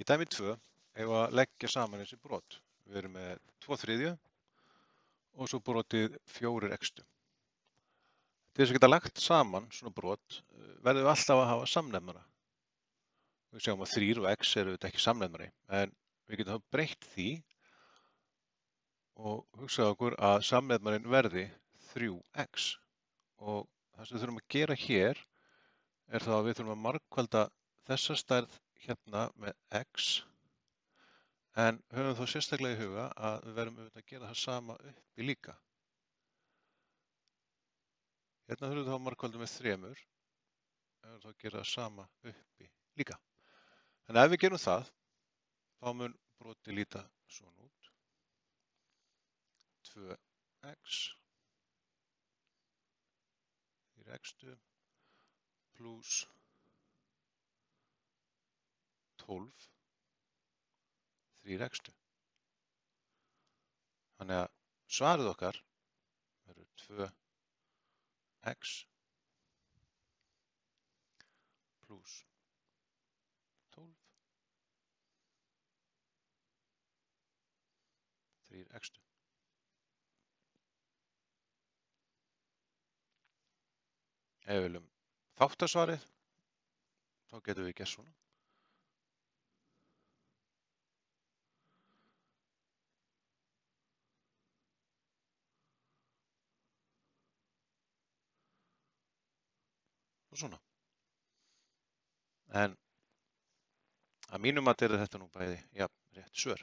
Í dæmi 2 eigum við að leggja saman þessi brot. Við erum með 2/3 og svo brotið 4x. Til þess að geta lagt saman svona brot verðum við alltaf að hafa samnefnara. Við sjáum að 3 og x eru þetta ekki samnefnari, en við getum þá breytt því og hugsað okkur að samnefnarin verði 3x. Og það sem við þurfum að gera hér er þá að við þurfum að margfalda þessa stærð hérna með x, en höfum þá sérstaklega í huga að við verðum auðvitað að gera það sama uppi líka. Hérna þurfum við þá að margfalda með 3, höfum þá að gera það sama uppi líka. Þannig að ef við gerum það, þá mun brotið líta svona út. 2x 4x pluss 12 3x. Þannig að svarið okkar verður 2x pluss 12 3x. Ef við viljum þáttasvarið, þá getum við gert svona. Og svona. En að mínu mati er þetta nú bæði jafn rétt svör.